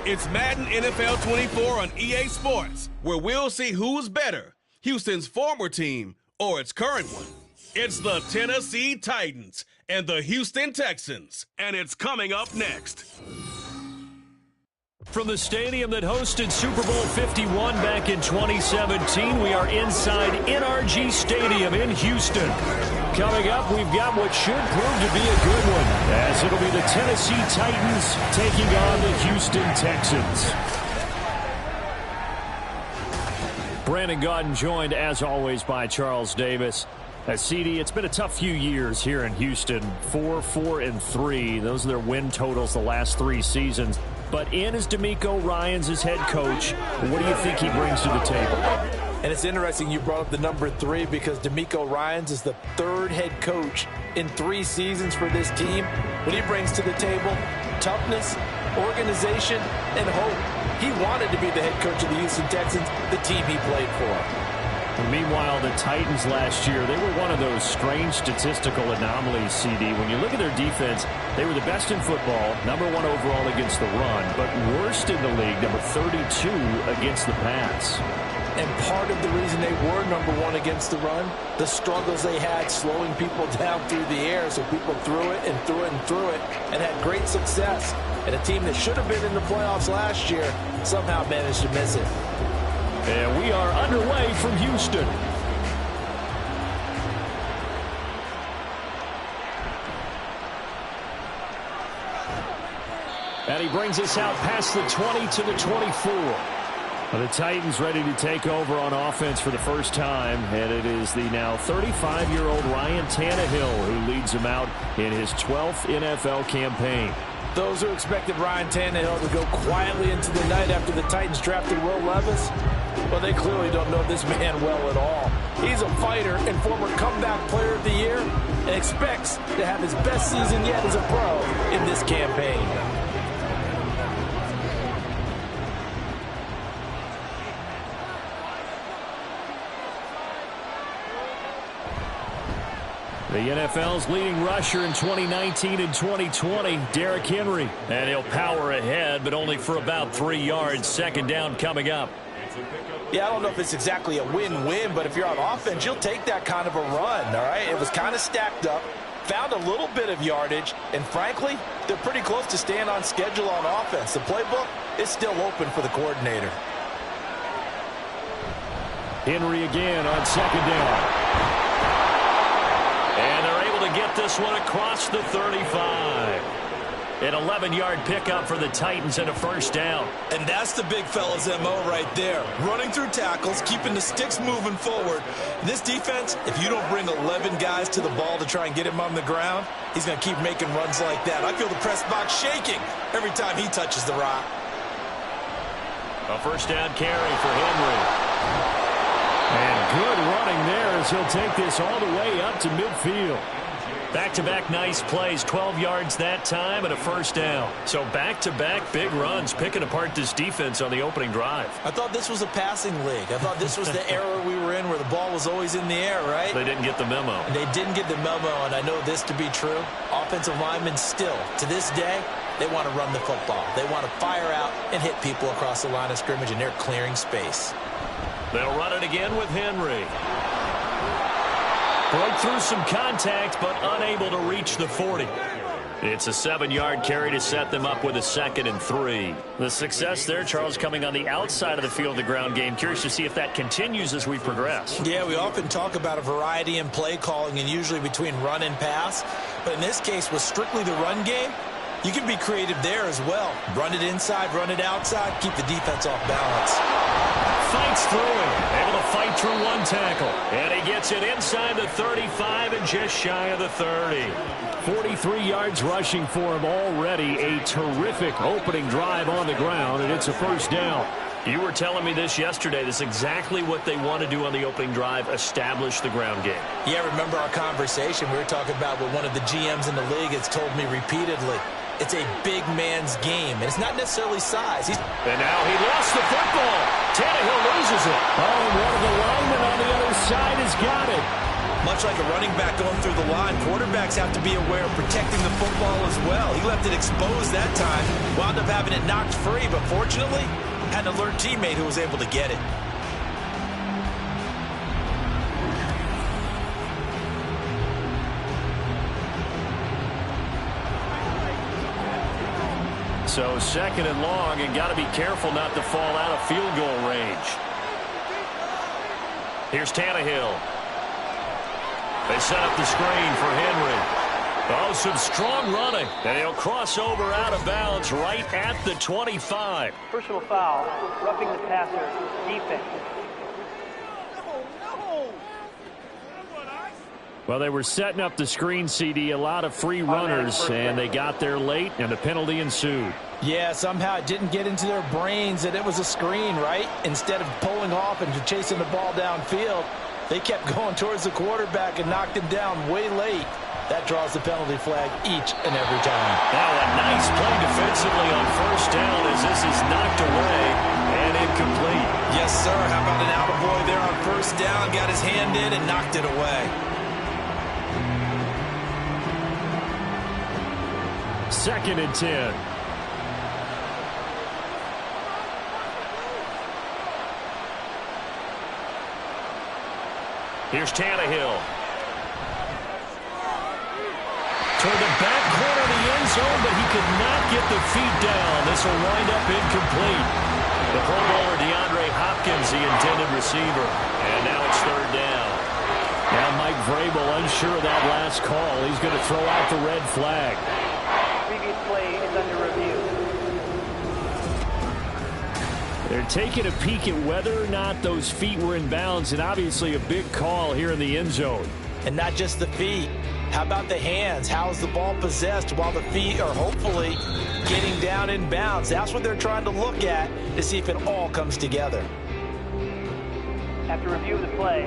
It's Madden NFL 24 on EA Sports, where we'll see who's better, Houston's former team or its current one. It's the Tennessee Titans and the Houston Texans, and it's coming up next. From the stadium that hosted Super Bowl 51 back in 2017, we are inside NRG Stadium in Houston. Coming up, we've got what should prove to be a good one, as it'll be the Tennessee Titans taking on the Houston Texans. Brandon Gaudin joined, as always, by Charles Davis. CD, it's been a tough few years here in Houston. 4-4-3. Those are their win totals the last 3 seasons. But in is DeMeco Ryans as head coach. What do you think he brings to the table? And it's interesting you brought up the number 3 because DeMeco Ryans is the 3rd head coach in 3 seasons for this team. What he brings to the table, toughness, organization, and hope. He wanted to be the head coach of the Houston Texans, the team he played for. Meanwhile, the Titans last year, they were one of those strange statistical anomalies, CD. When you look at their defense, they were the best in football, number 1 overall against the run, but worst in the league, number 32 against the pass. And part of the reason they were number 1 against the run, the struggles they had slowing people down through the air, so people threw it and threw it and threw it and had great success. And a team that should have been in the playoffs last year somehow managed to miss it. And we are underway from Houston. And he brings us out past the 20 to the 24. The Titans ready to take over on offense for the first time, and it is the now 35-year-old Ryan Tannehill who leads them out in his 12th NFL campaign. Those who expected Ryan Tannehill to go quietly into the night after the Titans drafted Will Levis, well, they clearly don't know this man well at all. He's a fighter and former comeback player of the year and expects to have his best season yet as a pro in this campaign. The NFL's leading rusher in 2019 and 2020, Derrick Henry. And he'll power ahead, but only for about 3 yards. Second down coming up. Yeah, I don't know if it's exactly a win-win, but if you're on offense, you'll take that kind of a run, all right? It was kind of stacked up, found a little bit of yardage, and frankly, they're pretty close to staying on schedule on offense. The playbook is still open for the coordinator. Henry again on second down. And they're able to get this one across the 35. An 11-yard pickup for the Titans and a first down. And that's the big fella's MO right there. Running through tackles, keeping the sticks moving forward. This defense, if you don't bring 11 guys to the ball to try and get him on the ground, he's going to keep making runs like that. I feel the press box shaking every time he touches the rock. A first down carry for Henry. And good running there as he'll take this all the way up to midfield. Back-to-back nice plays, 12 yards that time and a first down. So back-to-back big runs, picking apart this defense on the opening drive. I thought this was a passing league. I thought this was the era we were in where the ball was always in the air, right? They didn't get the memo. And they didn't get the memo, and I know this to be true. Offensive linemen still, to this day, they want to run the football. They want to fire out and hit people across the line of scrimmage, and they're clearing space. They'll run it again with Henry. Broke through some contact, but unable to reach the 40. It's a 7-yard carry to set them up with a 2nd and 3. The success there, Charles, coming on the outside of the field, the ground game. Curious to see if that continues as we progress. Yeah, we often talk about a variety in play calling and usually between run and pass. But in this case, with strictly the run game, you can be creative there as well. Run it inside, run it outside, keep the defense off balance. Fights through it, able to fight through one tackle. And he gets it inside the 35 and just shy of the 30. 43 yards rushing for him already. A terrific opening drive on the ground, and it's a first down. You were telling me this yesterday. This is exactly what they want to do on the opening drive, establish the ground game. Yeah, remember our conversation. We were talking about what one of the GMs in the league has told me repeatedly. It's a big man's game, and it's not necessarily size. And now he lost the football. Tannehill loses it. Oh, and one of the linemen on the other side has got it. Much like a running back going through the line, quarterbacks have to be aware of protecting the football as well. He left it exposed that time, wound up having it knocked free, but fortunately, had an alert teammate who was able to get it. So 2nd and long, and got to be careful not to fall out of field goal range. Here's Tannehill. They set up the screen for Henry. Oh, some strong running. And he'll cross over out of bounds right at the 25. Personal foul, roughing the passer, defense. Well, they were setting up the screen, CD, a lot of free runners, and they got there late, and a penalty ensued. Yeah, somehow it didn't get into their brains that it was a screen, right? Instead of pulling off and chasing the ball downfield, they kept going towards the quarterback and knocked him down way late. That draws the penalty flag each and every time. Now a nice play defensively on 1st down as this is knocked away and incomplete. Yes, sir. How about an attaboy there on 1st down? Got his hand in and knocked it away. 2nd and 10. Here's Tannehill. Toward the back corner of the end zone, but he could not get the feet down. This will wind up incomplete. The Pro Bowler DeAndre Hopkins, the intended receiver. And now it's 3rd down. Now Mike Vrabel unsure of that last call. He's going to throw out the red flag. Previous play is under review. They're taking a peek at whether or not those feet were in bounds, and obviously a big call here in the end zone. And not just the feet. How about the hands? How is the ball possessed while the feet are hopefully getting down in bounds? That's what they're trying to look at to see if it all comes together. After review of the play,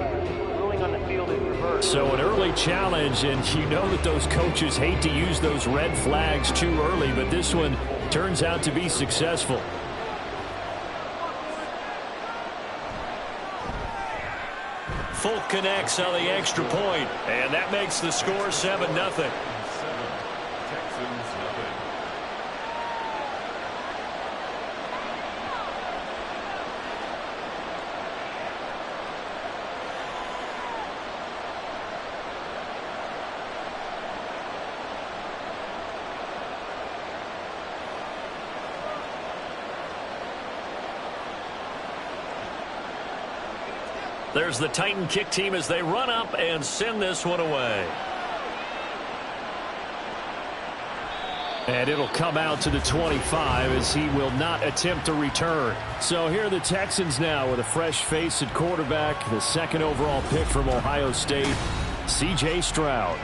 ruling on the field is reversed. So an early challenge, and you know that those coaches hate to use those red flags too early, but this one turns out to be successful. Folk connects on the extra point, and that makes the score 7-0. There's the Titan kick team as they run up and send this one away. And it'll come out to the 25 as he will not attempt to return. So here are the Texans now with a fresh face at quarterback, the 2nd overall pick from Ohio State, C.J. Stroud.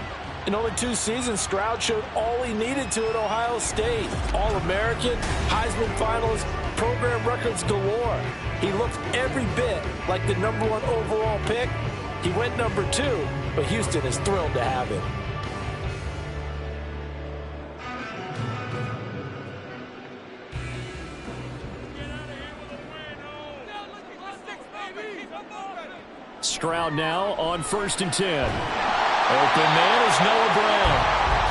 In only 2 seasons, Stroud showed all he needed to at Ohio State. All-American, Heisman finalist, program records galore. He looked every bit like the #1 overall pick. He went #2, but Houston is thrilled to have him. Stroud now on 1st and 10. Open man is Noah Brown.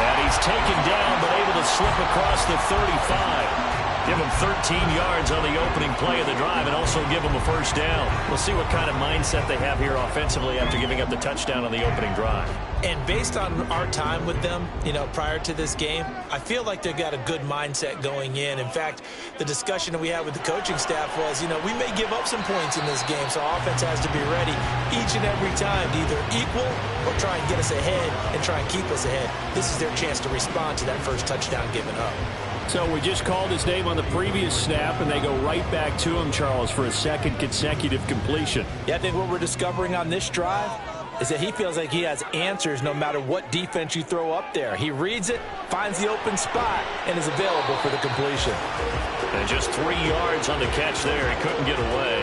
And he's taken down but able to slip across the 35. Give him 13 yards on the opening play of the drive and also give him a 1st down. We'll see what kind of mindset they have here offensively after giving up the touchdown on the opening drive. And based on our time with them, prior to this game, I feel like they've got a good mindset going in. In fact, the discussion that we had with the coaching staff was, we may give up some points in this game, so offense has to be ready each and every time to either equal or try and get us ahead and try and keep us ahead. This is their chance to respond to that first touchdown given up. So we just called his name on the previous snap, and they go right back to him, Charles, for a 2nd consecutive completion. Yeah, I think what we're discovering on this drive is that he feels like he has answers no matter what defense you throw up there. He reads it, finds the open spot, and is available for the completion. And just 3 yards on the catch there. He couldn't get away.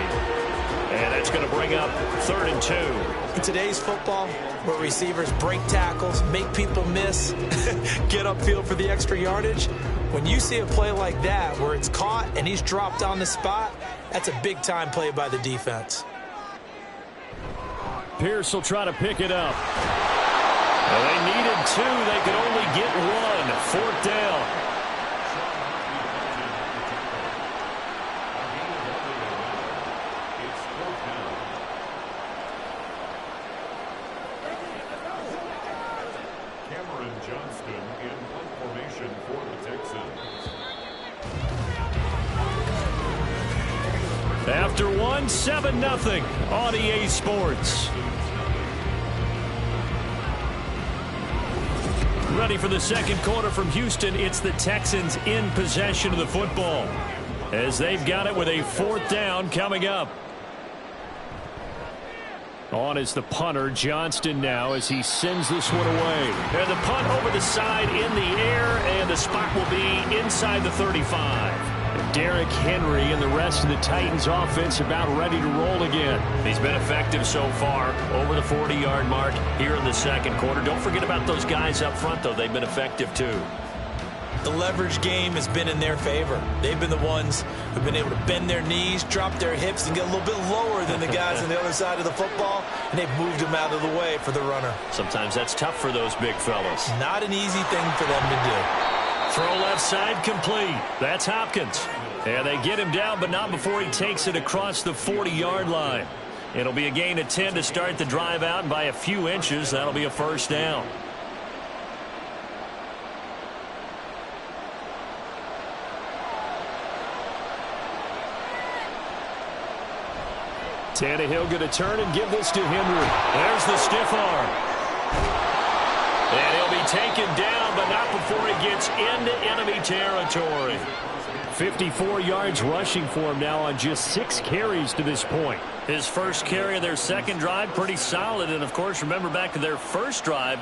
And that's going to bring up 3rd and 2. In today's football, where receivers break tackles, make people miss, get upfield for the extra yardage, when you see a play like that where it's caught and he's dropped on the spot, that's a big-time play by the defense. Pierce will try to pick it up. Well, they needed 2. They could only get 1. 4th down. After 1, 7-0 on EA Sports. Ready for the second quarter from Houston. It's the Texans in possession of the football as they've got it with a 4th down coming up. On is the punter, Johnston, now as he sends this one away. And the punt over the side in the air, and the spot will be inside the 35. Derrick Henry and the rest of the Titans offense about ready to roll again. He's been effective so far over the 40-yard mark here in the second quarter. Don't forget about those guys up front, though. They've been effective, too. The leverage game has been in their favor. They've been the ones who've been able to bend their knees, drop their hips, and get a little bit lower than the guys on the other side of the football, and they've moved them out of the way for the runner. Sometimes that's tough for those big fellas. Not an easy thing for them to do. Throw left side complete. That's Hopkins. And they get him down, but not before he takes it across the 40-yard line. It'll be a gain of 10 to start the drive out, and by a few inches, that'll be a 1st down. Tannehill going to turn and give this to Henry. There's the stiff arm. And he'll be taken down, but not before he gets into enemy territory. 54 yards rushing for him now on just 6 carries to this point. His first carry of their second drive, pretty solid. And, of course, remember back to their first drive,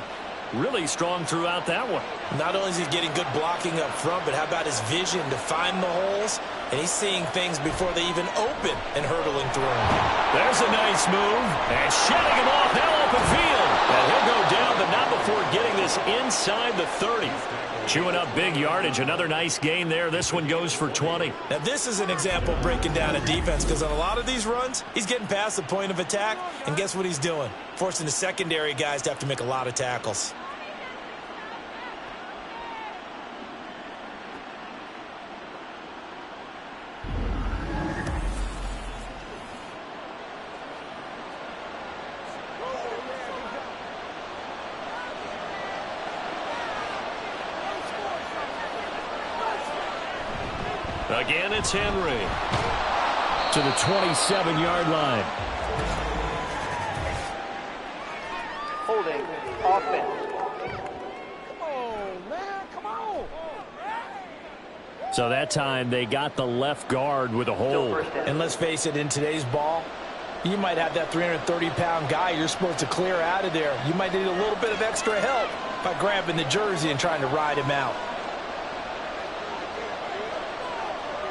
really strong throughout that one. Not only is he getting good blocking up front, but how about his vision to find the holes? And he's seeing things before they even open and hurdling through them. There's a nice move. And shedding him off, now open field. And he'll go down, but not before getting this inside the 30. Chewing up big yardage. Another nice gain there. This one goes for 20. Now, this is an example of breaking down a defense, because on a lot of these runs, he's getting past the point of attack, and guess what he's doing? Forcing the secondary guys to have to make a lot of tackles. Again, it's Henry to the 27-yard line. Holding offense. So that time they got the left guard with a hold. And let's face it, in today's ball, you might have that 330-pound guy you're supposed to clear out of there. You might need a little bit of extra help by grabbing the jersey and trying to ride him out.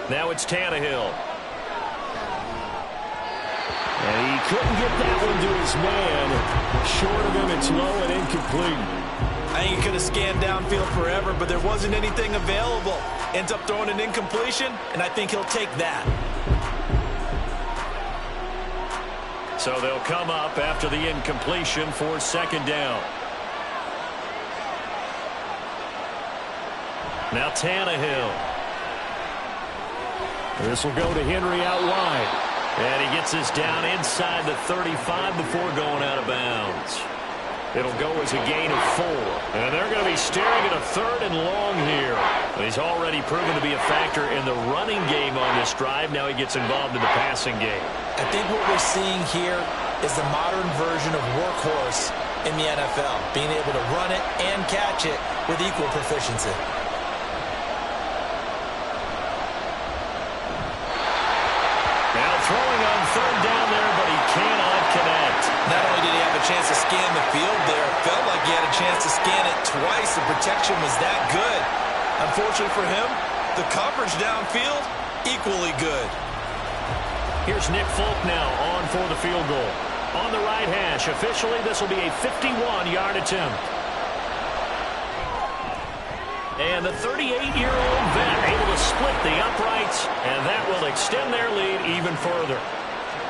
Now it's Tannehill. And he couldn't get that one to his man. Short of him, it's low and incomplete. I think he could have scanned downfield forever, but there wasn't anything available. Ends up throwing an incompletion, and I think he'll take that. So they'll come up after the incompletion for 2nd down. Now Tannehill. This will go to Henry out wide. And he gets this down inside the 35 before going out of bounds. It'll go as a gain of 4. And they're going to be staring at a 3rd and long here. He's already proven to be a factor in the running game on this drive. Now he gets involved in the passing game. I think what we're seeing here is the modern version of workhorse in the NFL. Being able to run it and catch it with equal proficiency. Throwing on 3rd down there, but he cannot connect. Not only did he have a chance to scan the field there, it felt like he had a chance to scan it twice. The protection was that good. Unfortunately for him, the coverage downfield, equally good. Here's Nick Folk now on for the field goal. On the right hash, officially this will be a 51-yard attempt. And the 38-year-old vet able to split the uprights, and that will extend their lead even further.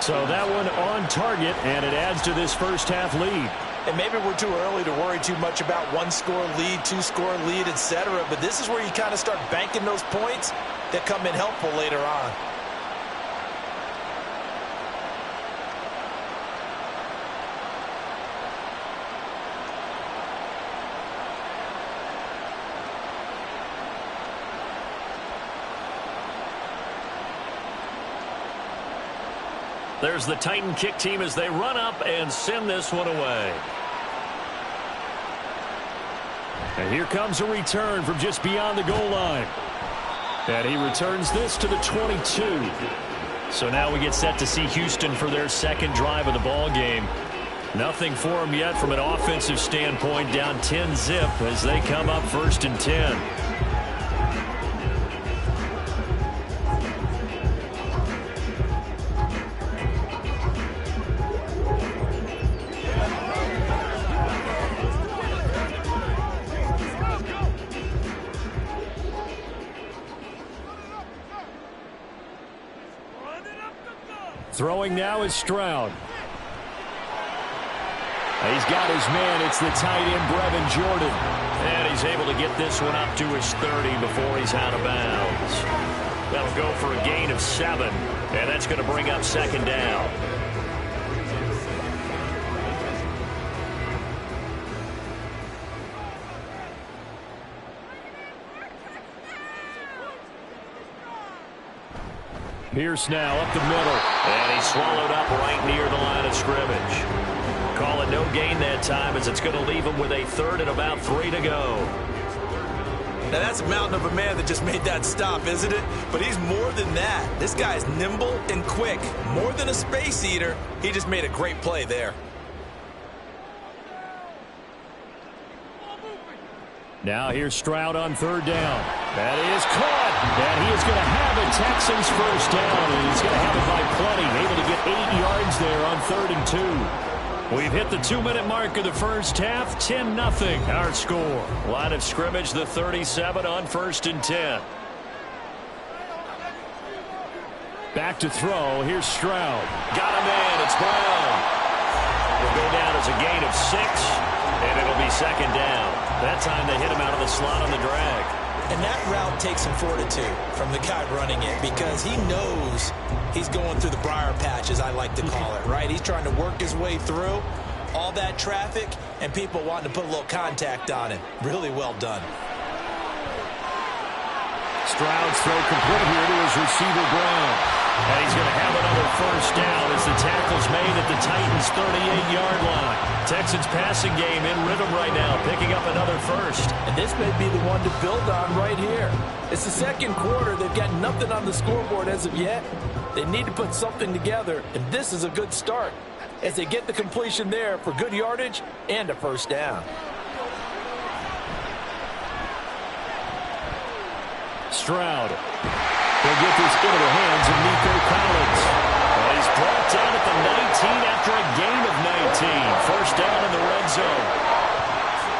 So that one on target, and it adds to this first half lead. And maybe we're too early to worry too much about one-score lead, two-score lead, etc. But this is where you kind of start banking those points that come in helpful later on. There's the Titan kick team as they run up and send this one away. And here comes a return from just beyond the goal line. And he returns this to the 22. So now we get set to see Houston for their second drive of the ball game. Nothing for them yet from an offensive standpoint, down 10-zip as they come up 1st and 10. Throwing now is Stroud. He's got his man. It's the tight end, Brevin Jordan. And he's able to get this one up to his 30 before he's out of bounds. That'll go for a gain of 7. And that's going to bring up 2nd down. Pierce now up the middle. And he's swallowed up right near the line of scrimmage. Call it no gain that time as it's going to leave him with a 3rd and about 3 to go. Now that's a mountain of a man that just made that stop, isn't it? But he's more than that. This guy's nimble and quick. More than a space eater. He just made a great play there. Now here's Stroud on 3rd down. That is caught. And he is going to have a Texans 1st down. And he's going to have it by plenty. Able to get 8 yards there on 3rd and 2. We've hit the 2-minute mark of the first half. 10-0 our score. Line of scrimmage, the 37 on 1st and 10. Back to throw. Here's Stroud. Got him in. It's Brown. Will go down as a gain of 6. And it'll be 2nd down. That time they hit him out of the slot on the drag. And that route takes some fortitude from the guy running it because he knows he's going through the briar patch, as I like to call it, right? He's trying to work his way through all that traffic and people wanting to put a little contact on him. Really well done. Stroud's throw complete here to his receiver, Brown. And he's going to have another 1st down as the tackle's made at the Titans' 38-yard line. Texans passing game in rhythm right now, picking up another 1st. And this may be the one to build on right here. It's the 2nd quarter. They've got nothing on the scoreboard as of yet. They need to put something together, and this is a good start as they get the completion there for good yardage and a 1st down. Stroud will get this into the hands of Nico Collins. And he's brought down at the 19 after a gain of 19. 1st down in the red zone.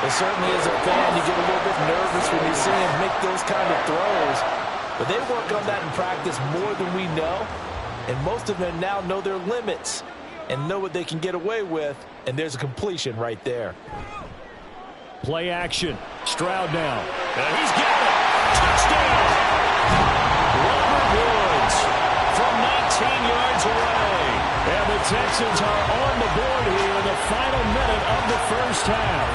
Well, certainly as a fan, you get a little bit nervous when you see him make those kind of throws. But they work on that in practice more than we know. And most of them now know their limits and know what they can get away with. And there's a completion right there. Play action. Stroud now. And he's got it. Touchdown. Robert Woods from 19 yards away. And the Texans are on the board here in the final minute of the first half.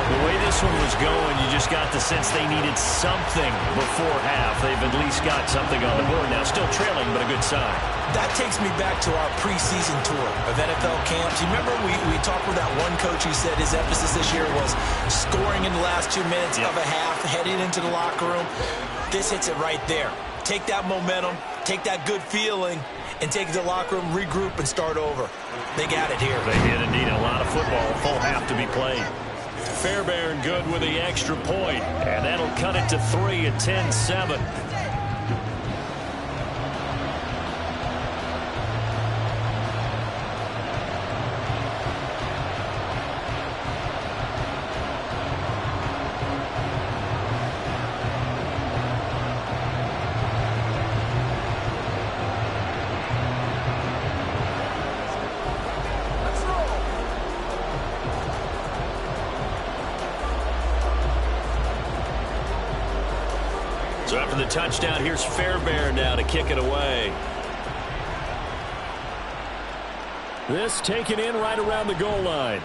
The way this one was going, you just got the sense they needed something before half. They've at least got something on the board now. Still trailing, but a good sign. That takes me back to our preseason tour of NFL camps. You remember we talked with that one coach who said his emphasis this year was scoring in the last 2 minutes of a half, heading into the locker room. This hits it right there. Take that momentum, take that good feeling, and take it to the locker room, regroup, and start over. They got it here. They did indeed. A lot of football, a full half to be played. Fairbairn good with the extra point, and that'll cut it to 3 at 10-7. So after the touchdown, here's Fairbairn now to kick it away. This taken in right around the goal line.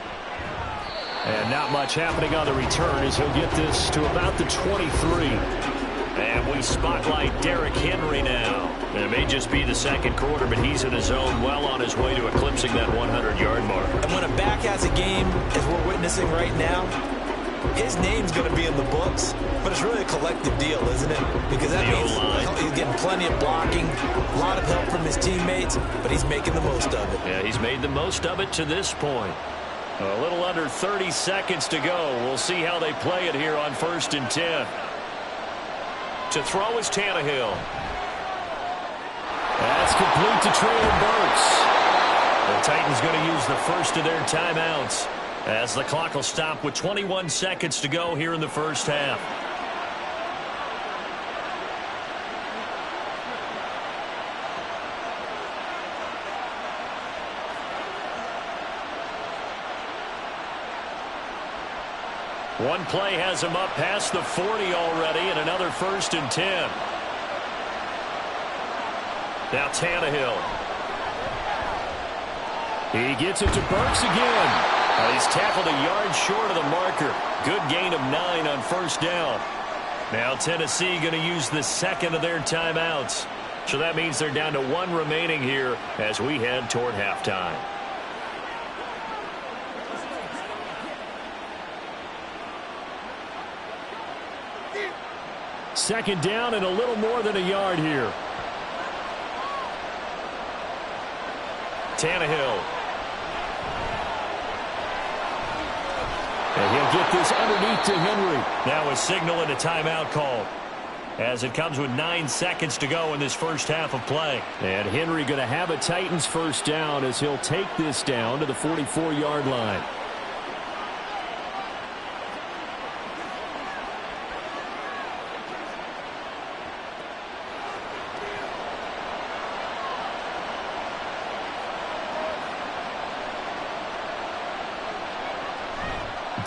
And not much happening on the return as he'll get this to about the 23. And we spotlight Derrick Henry now. It may just be the second quarter, but he's in his zone, well on his way to eclipsing that 100-yard mark. And when a back has a game, as we're witnessing right now, his name's going to be in the books, but it's really a collective deal, isn't it? Because that means he's getting plenty of blocking, a lot of help from his teammates, but he's making the most of it. Yeah, he's made the most of it to this point. A little under 30 seconds to go. We'll see how they play it here on 1st and 10. To throw is Tannehill. That's complete to Traylon Burks. The Titans going to use the first of their timeouts as the clock will stop with 21 seconds to go here in the first half. One play has him up past the 40 already, and another 1st and 10. Now Tannehill. He gets it to Burks again. He's tackled a yard short of the marker. Good gain of 9 on 1st down. Now Tennessee going to use the second of their timeouts. So that means they're down to 1 remaining here as we head toward halftime. Second down and a little more than a yard here. Tannehill. And he'll get this underneath to Henry. Now a signal and a timeout call as it comes with 9 seconds to go in this first half of play. And Henry going to have a Titans first down as he'll take this down to the 44-yard line.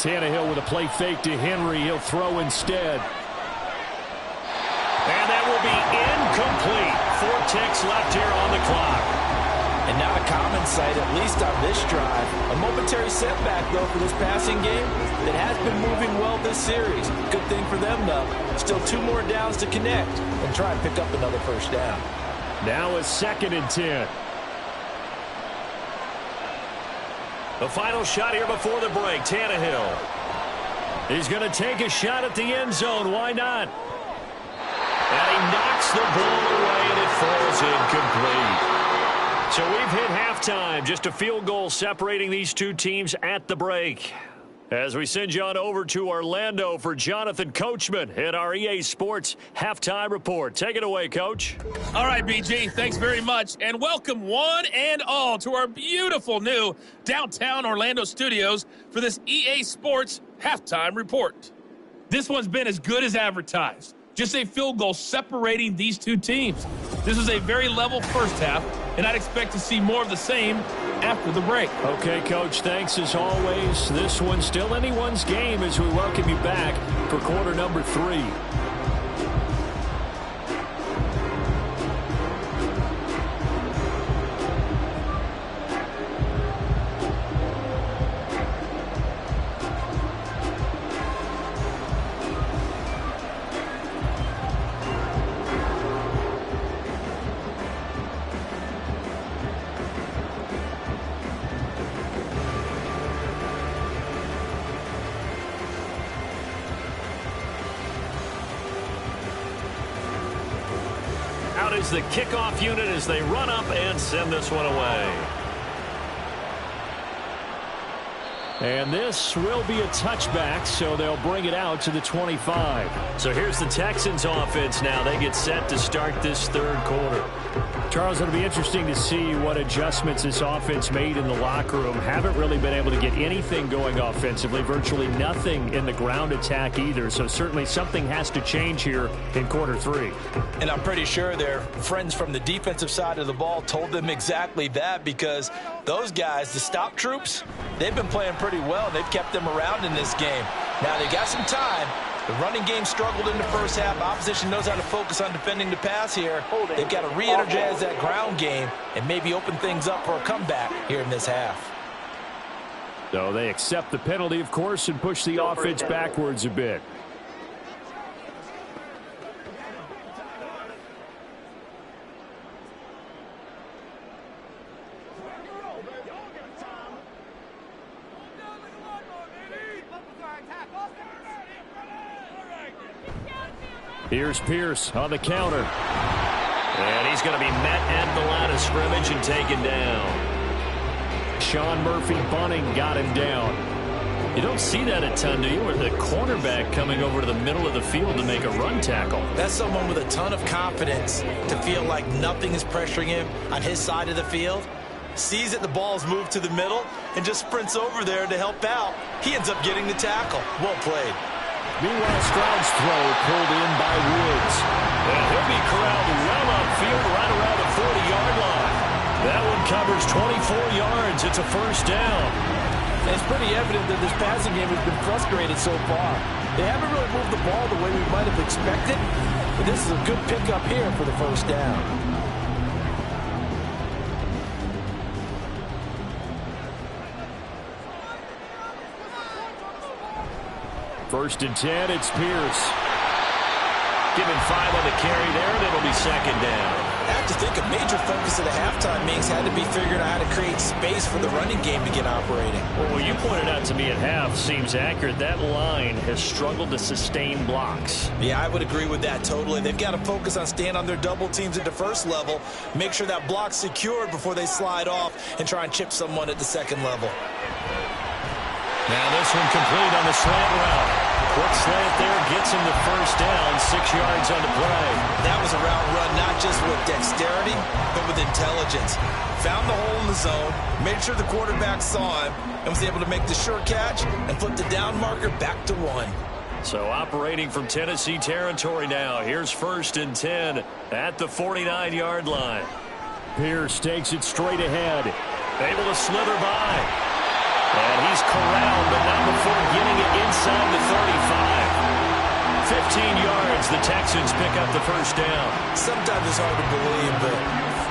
Tannehill with a play fake to Henry. He'll throw instead. And that will be incomplete. 4 ticks left here on the clock. And not a common sight, at least on this drive. A momentary setback, though, for this passing game that has been moving well this series. Good thing for them, though. Still 2 more downs to connect and try and pick up another first down. Now a 2nd and 10. The final shot here before the break. Tannehill. He's going to take a shot at the end zone. Why not? And he knocks the ball away, and it falls incomplete. So we've hit halftime. Just a field goal separating these two teams at the break. As we send you on over to Orlando for Jonathan Coachman at our EA Sports Halftime Report. Take it away, Coach. All right, BG, thanks very much. And welcome one and all to our beautiful new downtown Orlando studios for this EA Sports Halftime Report. This one's been as good as advertised. Just a field goal separating these two teams. This was a very level first half, and I'd expect to see more of the same after the break. Okay, Coach, thanks as always. This one's still anyone's game as we welcome you back for quarter number 3. Out is the kickoff unit as they run up and send this one away. And this will be a touchback, so they'll bring it out to the 25. So here's the Texans offense now. They get set to start this third quarter. Charles, it'll be interesting to see what adjustments this offense made in the locker room. Haven't really been able to get anything going offensively, virtually nothing in the ground attack either. So certainly something has to change here in quarter 3. And I'm pretty sure their friends from the defensive side of the ball told them exactly that, because those guys, the stop troops, they've been playing pretty well. They've kept them around in this game. Now they got some time, The running game struggled in the first half. Opposition knows how to focus on defending the pass here. They've got to re-energize that ground game and maybe open things up for a comeback here in this half. So they accept the penalty, of course, and push the offense backwards a bit. Here's Pierce on the counter. And he's going to be met at the line of scrimmage and taken down. Sean Murphy-Bunting got him down. You don't see that a ton, do you? Where the cornerback coming over to the middle of the field to make a run tackle. That's someone with a ton of confidence to feel like nothing is pressuring him on his side of the field. Sees that the ball's moved to the middle and just sprints over there to help out. He ends up getting the tackle. Well played. Meanwhile, Stroud's throw pulled in by Woods. And he'll be corralled well upfield right around the 40-yard line. That one covers 24 yards. It's a first down. And it's pretty evident that this passing game has been frustrated so far. They haven't really moved the ball the way we might have expected, but this is a good pickup here for the first down. First and 10, it's Pierce. Give him 5 on the carry there, and it'll be second down. I have to think a major focus of the halftime meetings had to be figuring out how to create space for the running game to get operating. Well, what you pointed out to me at half seems accurate. That line has struggled to sustain blocks. Yeah, I would agree with that totally. They've got to focus on staying on their double teams at the first level, make sure that block's secured before they slide off and try and chip someone at the second level. Now this one complete on the slant route. Quick slant there gets him the first down, 6 yards on the play. That was a route run not just with dexterity, but with intelligence. Found the hole in the zone, made sure the quarterback saw him, and was able to make the short catch and flip the down marker back to 1. So operating from Tennessee territory now. Here's first and 10 at the 49-yard line. Pierce takes it straight ahead. Able to slither by. And he's corralled, but not before getting it inside the 35. 15 yards, the Texans pick up the first down. Sometimes it's hard to believe, but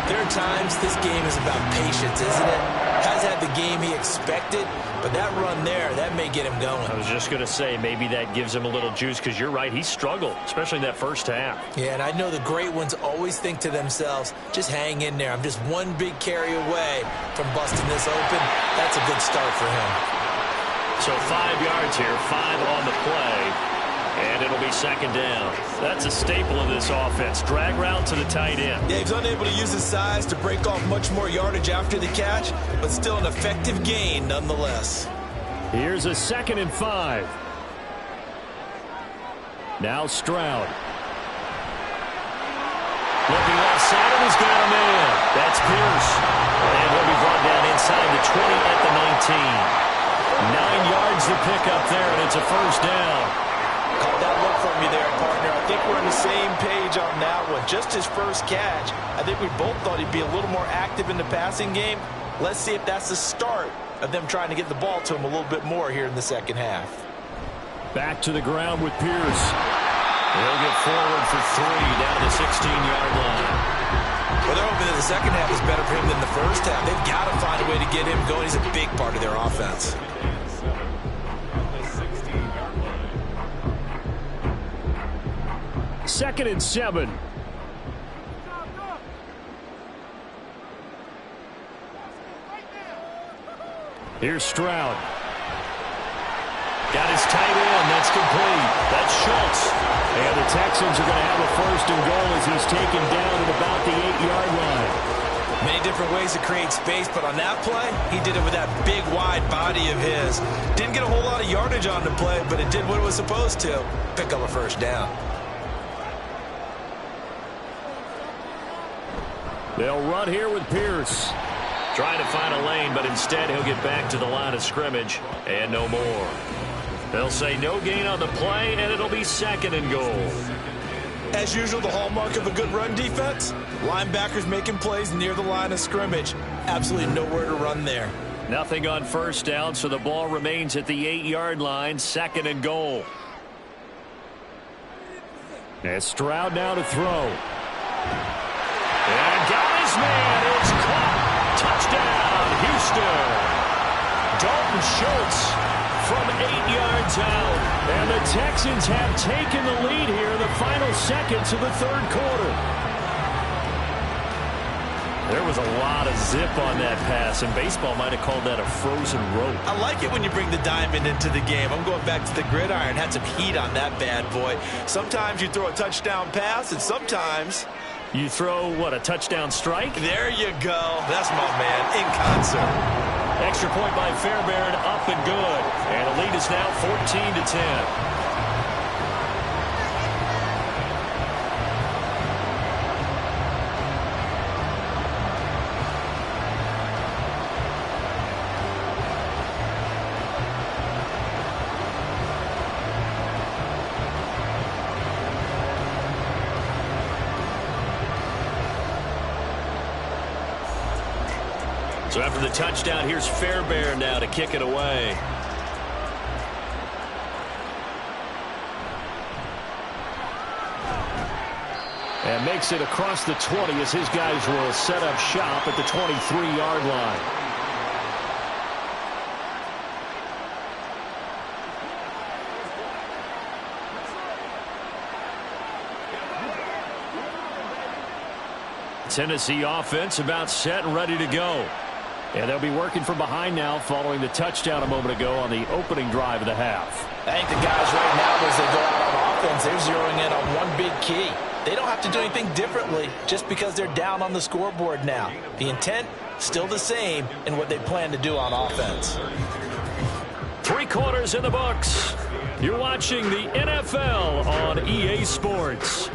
there are times this game is about patience, isn't it? Has had the game he expected, but that run there, that may get him going. I was just going to say, maybe that gives him a little juice, because you're right, he struggled, especially in that first half. Yeah, and I know the great ones always think to themselves, just hang in there. I'm just one big carry away from busting this open. That's a good start for him. So 5 yards here, 5 on the play. And it'll be second down. That's a staple of this offense. Drag route to the tight end. Yeah, he's unable to use his size to break off much more yardage after the catch, but still an effective gain nonetheless. Here's a 2nd and 5. Now Stroud. Looking left side, and he's got a man. That's Pierce. And he'll be brought down inside the 20 at the 19. 9 yards to pick up there, and it's a first down. Caught that look from you there, partner. I think we're on the same page on that one. Just his first catch. I think we both thought he'd be a little more active in the passing game. Let's see if that's the start of them trying to get the ball to him a little bit more here in the second half. Back to the ground with Pierce. He'll get forward for 3 down to the 16-yard line. Well, they're hoping that the second half is better for him than the first half. They've got to find a way to get him going. He's a big part of their offense. Second and 7. Here's Stroud. Got his tight end. That's complete. That's Schultz. And the Texans are going to have a first and goal as he's taken down at about the 8-yard line. Many different ways to create space, but on that play, he did it with that big, wide body of his. Didn't get a whole lot of yardage on the play, but it did what it was supposed to. Pick up a first down. They'll run here with Pierce. Trying to find a lane, but instead he'll get back to the line of scrimmage and no more. They'll say no gain on the play, and it'll be second and goal. As usual, the hallmark of a good run defense, linebackers making plays near the line of scrimmage. Absolutely nowhere to run there. Nothing on first down, so the ball remains at the 8-yard line, second and goal. And Stroud now to throw. And got his man. It's caught. Touchdown, Houston. Dalton Schultz from 8 yards out. And the Texans have taken the lead here in the final seconds of the third quarter. There was a lot of zip on that pass, and baseball might have called that a frozen rope. I like it when you bring the diamond into the game. I'm going back to the gridiron. Had some heat on that bad boy. Sometimes you throw a touchdown pass, and sometimes you throw, what, a touchdown strike? There you go. That's my man, in concert. Extra point by Fairbairn, up and good. And the lead is now 14-10. So after the touchdown, here's Fairbairn now to kick it away. And makes it across the 20 as his guys will set up shop at the 23-yard line. Tennessee offense about set and ready to go. And they'll be working from behind now following the touchdown a moment ago on the opening drive of the half. I think the guys right now, as they go out on offense, they're zeroing in on one big key. They don't have to do anything differently just because they're down on the scoreboard now. The intent, still the same in what they plan to do on offense. 3 quarters in the books. You're watching the NFL on EA Sports.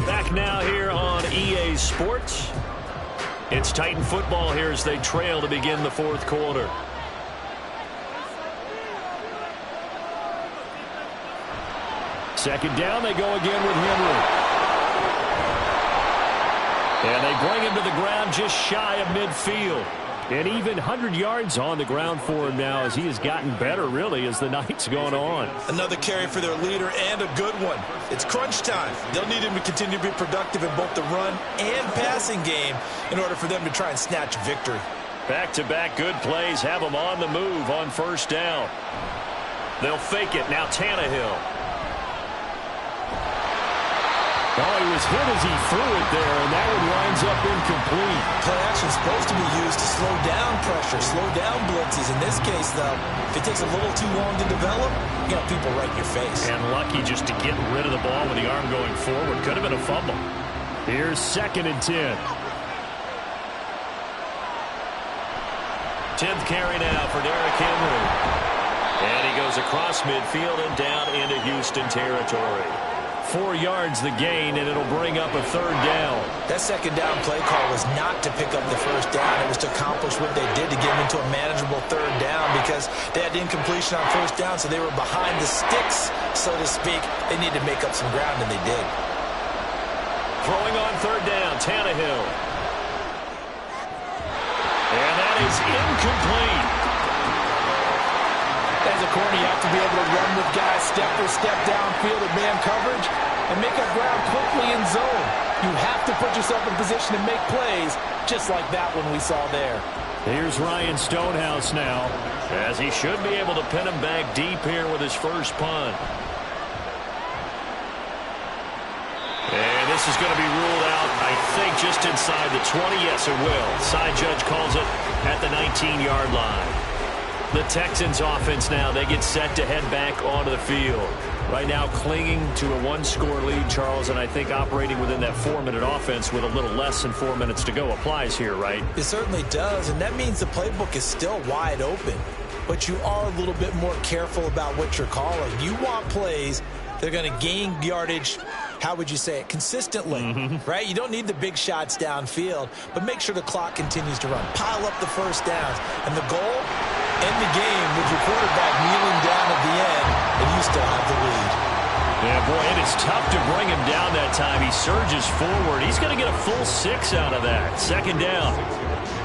Back now here on EA Sports. It's Titan football here as they trail to begin the fourth quarter. Second down, they go again with Henry. And they bring him to the ground just shy of midfield. And even 100 yards on the ground for him now as he has gotten better, really, as the night's gone on. Another carry for their leader and a good one. It's crunch time. They'll need him to continue to be productive in both the run and passing game in order for them to try and snatch victory. Back-to-back good plays have them on the move on first down. They'll fake it. Now Tannehill. Oh, he was hit as he threw it there, and that one winds up incomplete. Play action is supposed to be used to slow down pressure, slow down blitzes. In this case, though, if it takes a little too long to develop, you got people right in your face. And lucky just to get rid of the ball with the arm going forward. Could have been a fumble. Here's 2nd and 10. 10th carry now for Derrick Henry. And he goes across midfield and down into Houston territory. 4 yards the gain, and it'll bring up a third down. That second down play call was not to pick up the first down. It was to accomplish what they did to get them into a manageable third down because they had incompletion on first down, so they were behind the sticks, so to speak. They needed to make up some ground, and they did. Throwing on third down, Tannehill. And that is incomplete. As a corner, you have to be able to run with guys step for step downfield at man coverage and make up ground quickly in zone. You have to put yourself in position to make plays, just like that one we saw there. Here's Ryan Stonehouse now, as he should be able to pin him back deep here with his first punt. And this is going to be ruled out, I think, just inside the 20. Yes, it will. Side judge calls it at the 19-yard line. The Texans offense now, they get set to head back onto the field. Right now clinging to a 1-score lead, Charles, and I think operating within that 4-minute offense with a little less than 4 minutes to go applies here, right? It certainly does, and that means the playbook is still wide open. But you are a little bit more careful about what you're calling. You want plays that are going to gain yardage, how would you say it, consistently, right? You don't need the big shots downfield, but make sure the clock continues to run. Pile up the first downs, and the goal, end the game with your quarterback kneeling down at the end, and you still have the lead. Yeah, boy, it is tough to bring him down that time. He surges forward. He's going to get a full 6 out of that. Second down.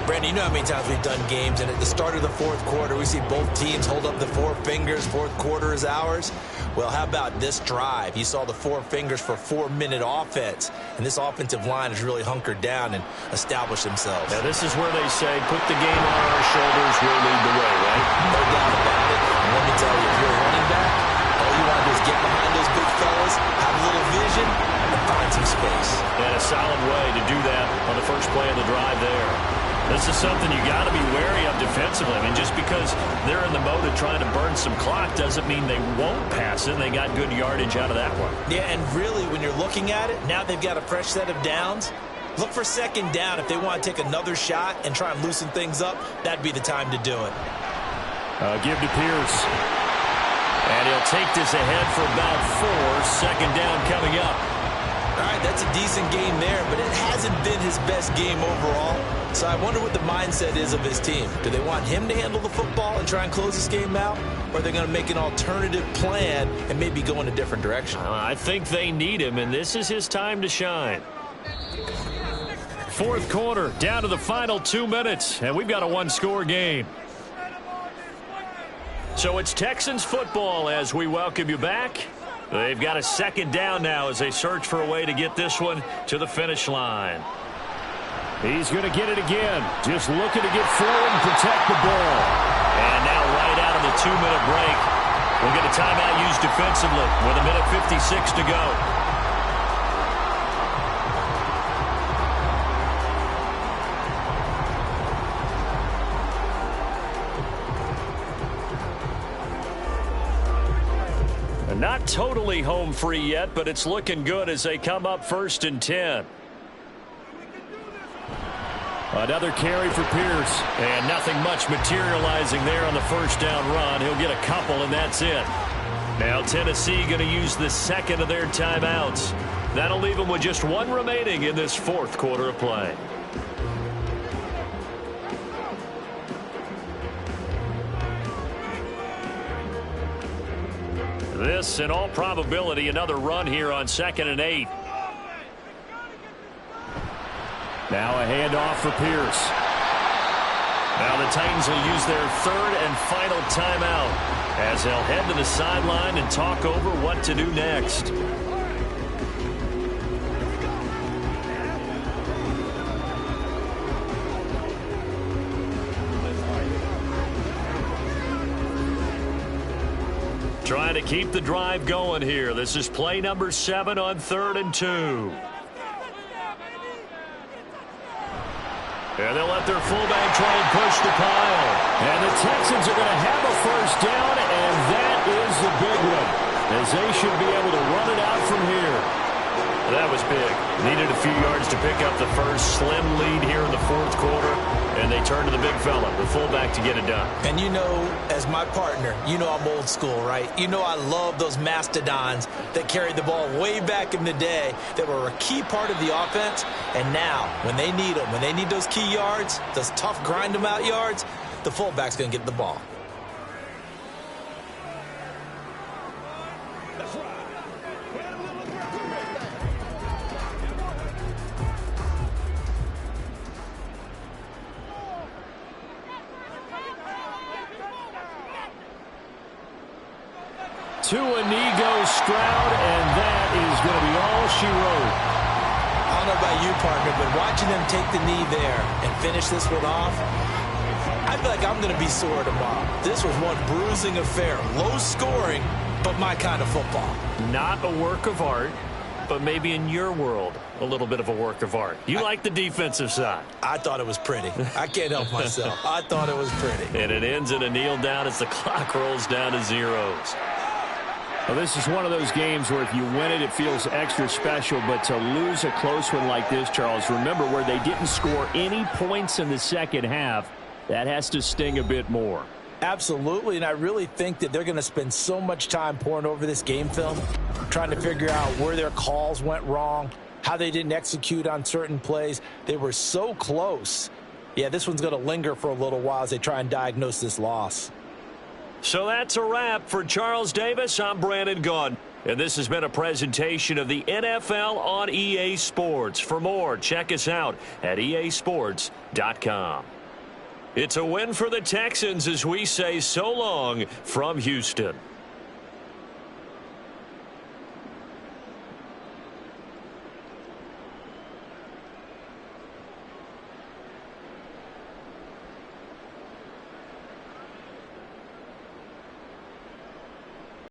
Brandon, you know how many times we've done games, and at the start of the fourth quarter, we see both teams hold up the four fingers, fourth quarter is ours. Well, how about this drive? You saw the four fingers for 4-minute offense, and this offensive line has really hunkered down and established themselves. Now, this is where they say, put the game on our shoulders, we'll lead the way, right? No doubt about it. And let me tell you, if you're a running back, all you want to do is get behind those big fellas, have a little vision, and find some space. And a solid way to do that on the first play of the drive there. This is something you got to be wary of defensively. I mean, just because they're in the mode of trying to burn some clock doesn't mean they won't pass it. They got good yardage out of that one. Yeah, and really, when you're looking at it, now they've got a fresh set of downs. Look for second down. If they want to take another shot and try and loosen things up, that'd be the time to do it. Give to Pierce. And he'll take this ahead for about 4. Second down coming up. All right, that's a decent game there, but it hasn't been his best game overall. So I wonder what the mindset is of his team. Do they want him to handle the football and try and close this game out? Or are they going to make an alternative plan and maybe go in a different direction? I think they need him, and this is his time to shine. Fourth quarter, down to the final 2 minutes, and we've got a one-score game. So it's Texans football as we welcome you back. They've got a second down now as they search for a way to get this one to the finish line. He's going to get it again. Just looking to get forward and protect the ball. And now right out of the 2-minute break, we'll get a timeout used defensively with 1:56 to go. Not totally home free yet, but it's looking good as they come up 1st and 10. Another carry for Pierce, and nothing much materializing there on the first down run. He'll get a couple, and that's it. Now Tennessee going to use the second of their timeouts. That'll leave them with just one remaining in this fourth quarter of play. This, in all probability, another run here on 2nd and 8. Now a handoff for Pierce. Now the Titans will use their 3rd and final timeout as they'll head to the sideline and talk over what to do next. Trying to keep the drive going here. This is play number 7 on 3rd and 2. And they'll let their fullback try and push the pile. And the Texans are going to have a first down, and that is the big one, as they should be able to run it out from here. That was big. Needed a few yards to pick up the first. Slim lead here in the fourth quarter, and they turn to the big fella, the fullback, to get it done. And you know, as my partner, you know I'm old school, right? You know I love those mastodons that carried the ball way back in the day that were a key part of the offense. And now, when they need them, when they need those key yards, those tough grind-them-out yards, the fullback's going to get the ball. To Inigo Stroud, and that is going to be all she wrote. I don't know about you, partner, but watching them take the knee there and finish this one off, I feel like I'm going to be sore tomorrow. This was one bruising affair. Low scoring, but my kind of football. Not a work of art, but maybe in your world, a little bit of a work of art. You like the defensive side. I thought it was pretty. I can't help myself. I thought it was pretty. And it ends in a kneel down as the clock rolls down to zeros. Well, this is one of those games where if you win it, it feels extra special. But to lose a close one like this, Charles, remember where they didn't score any points in the second half, that has to sting a bit more. Absolutely, and I really think that they're going to spend so much time poring over this game film, trying to figure out where their calls went wrong, how they didn't execute on certain plays. They were so close. Yeah, this one's going to linger for a little while as they try and diagnose this loss. So that's a wrap for Charles Davis. I'm Brandon Gaudin, and this has been a presentation of the NFL on EA Sports. For more, check us out at easports.com. It's a win for the Texans as we say so long from Houston.